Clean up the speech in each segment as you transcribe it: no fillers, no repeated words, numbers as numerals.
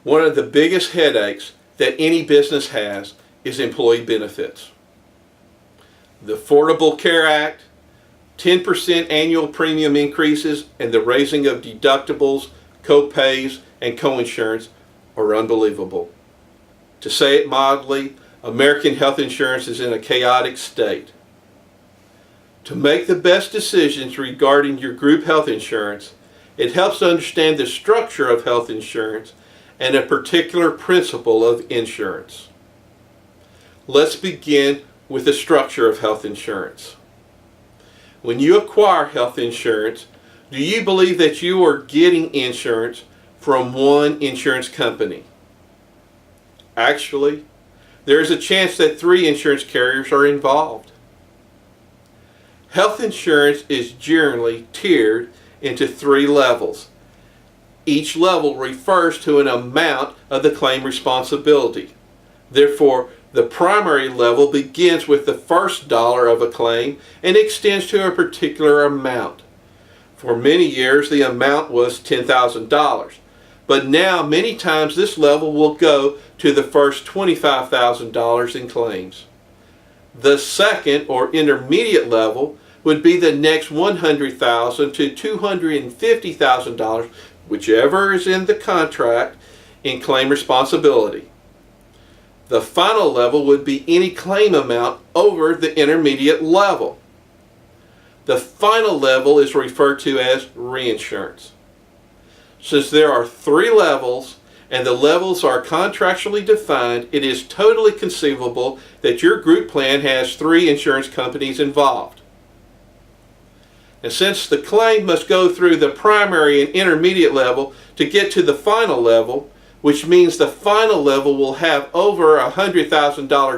One of the biggest headaches that any business has is employee benefits. The Affordable Care Act, 10% annual premium increases, and the raising of deductibles, co-pays, and co-insurance are unbelievable. To say it mildly, American health insurance is in a chaotic state. To make the best decisions regarding your group health insurance, it helps to understand the structure of health insurance and a particular principle of insurance. Let's begin with the structure of health insurance. When you acquire health insurance, do you believe that you are getting insurance from one insurance company? Actually, there is a chance that 3 insurance carriers are involved. Health insurance is generally tiered into 3 levels. Each level refers to an amount of the claim responsibility. Therefore, the primary level begins with the first dollar of a claim and extends to a particular amount. For many years, the amount was $10,000. But now, many times, this level will go to the first $25,000 in claims. The second or intermediate level would be the next $100,000 to $250,000, whichever is in the contract, in claim responsibility. The final level would be any claim amount over the intermediate level. The final level is referred to as reinsurance. Since there are 3 levels and the levels are contractually defined, it is totally conceivable that your group plan has 3 insurance companies involved. And since the claim must go through the primary and intermediate level to get to the final level, which means the final level will have over a $100,000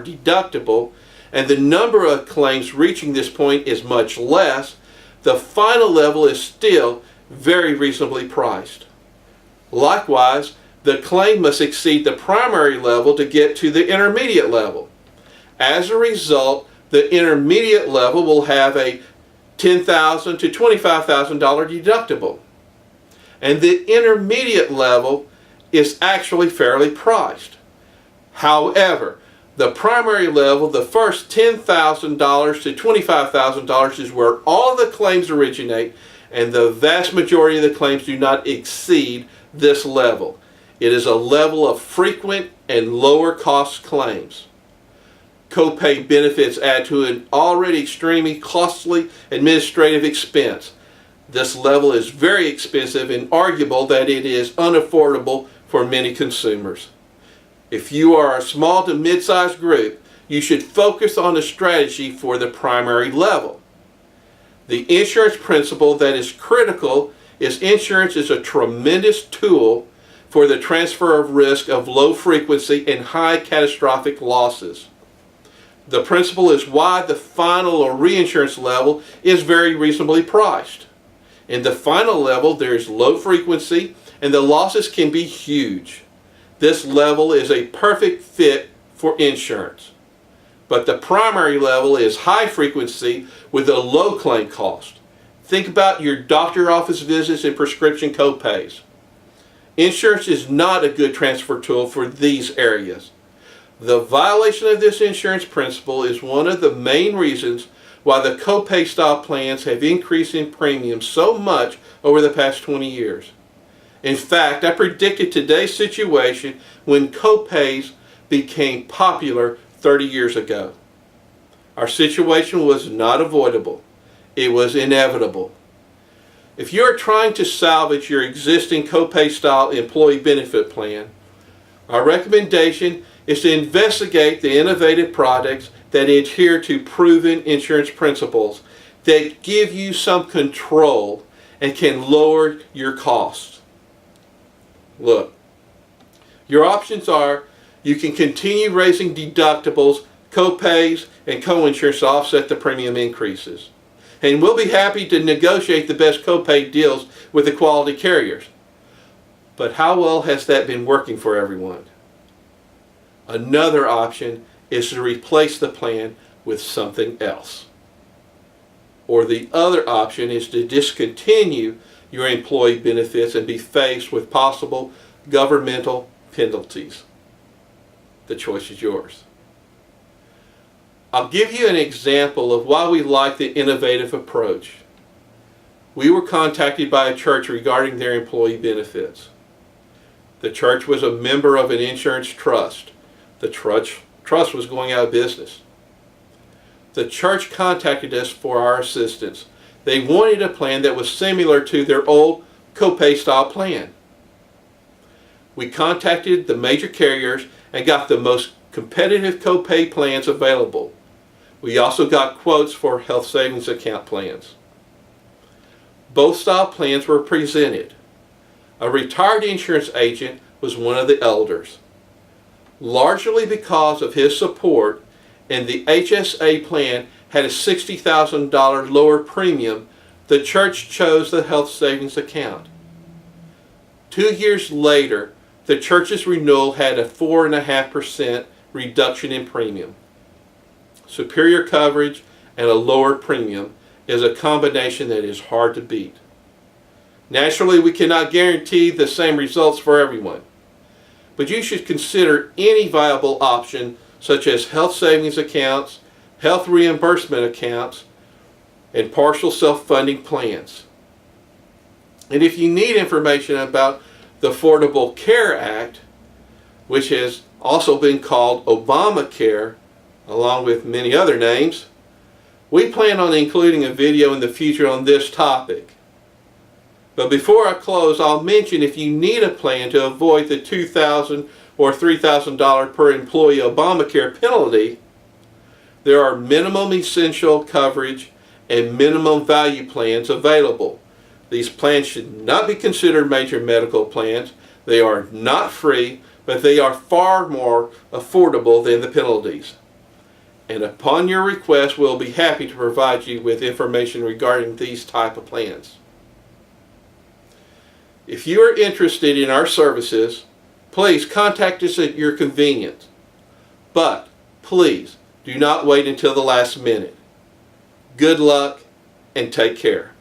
deductible, and the number of claims reaching this point is much less, the final level is still very reasonably priced. Likewise, the claim must exceed the primary level to get to the intermediate level. As a result, the intermediate level will have a $10,000 to $25,000 deductible. And the intermediate level is actually fairly priced. However, the primary level, the first $10,000 to $25,000, is where all of the claims originate, and the vast majority of the claims do not exceed this level. It is a level of frequent and lower cost claims. Copay benefits add to an already extremely costly administrative expense. This level is very expensive and arguable that it is unaffordable for many consumers. If you are a small to mid-sized group, you should focus on a strategy for the primary level. The insurance principle that is critical is insurance is a tremendous tool for the transfer of risk of low frequency and high catastrophic losses. The principle is why the final or reinsurance level is very reasonably priced. In the final level, there is low frequency and the losses can be huge. This level is a perfect fit for insurance. But the primary level is high frequency with a low claim cost. Think about your doctor office visits and prescription co-pays. Insurance is not a good transfer tool for these areas. The violation of this insurance principle is one of the main reasons why the copay style plans have increased in premiums so much over the past 20 years. In fact, I predicted today's situation when copays became popular 30 years ago. Our situation was not avoidable. It was inevitable. If you are trying to salvage your existing copay style employee benefit plan, our recommendation is to investigate the innovative products that adhere to proven insurance principles that give you some control and can lower your costs. Look, your options are you can continue raising deductibles, co-pays, and co-insurance to offset the premium increases. And we'll be happy to negotiate the best co-pay deals with the quality carriers. But how well has that been working for everyone? Another option is to replace the plan with something else. Or the other option is to discontinue your employee benefits and be faced with possible governmental penalties. The choice is yours. I'll give you an example of why we like the innovative approach. We were contacted by a church regarding their employee benefits. The church was a member of an insurance trust. The trust was going out of business. The church contacted us for our assistance. They wanted a plan that was similar to their old copay style plan. We contacted the major carriers and got the most competitive copay plans available. We also got quotes for health savings account plans. Both style plans were presented. A retired insurance agent was one of the elders. Largely because of his support, and the HSA plan had a $60,000 lower premium, the church chose the health savings account. 2 years later, the church's renewal had a 4.5% reduction in premium. Superior coverage and a lower premium is a combination that is hard to beat. Naturally, we cannot guarantee the same results for everyone, but you should consider any viable option such as health savings accounts, health reimbursement accounts, and partial self-funding plans. And if you need information about the Affordable Care Act, which has also been called Obamacare, along with many other names, we plan on including a video in the future on this topic. But before I close, I'll mention if you need a plan to avoid the $2,000 or $3,000 per employee Obamacare penalty, there are minimum essential coverage and minimum value plans available. These plans should not be considered major medical plans. They are not free, but they are far more affordable than the penalties. And upon your request, we'll be happy to provide you with information regarding these type of plans. If you are interested in our services, please contact us at your convenience. But please do not wait until the last minute. Good luck and take care.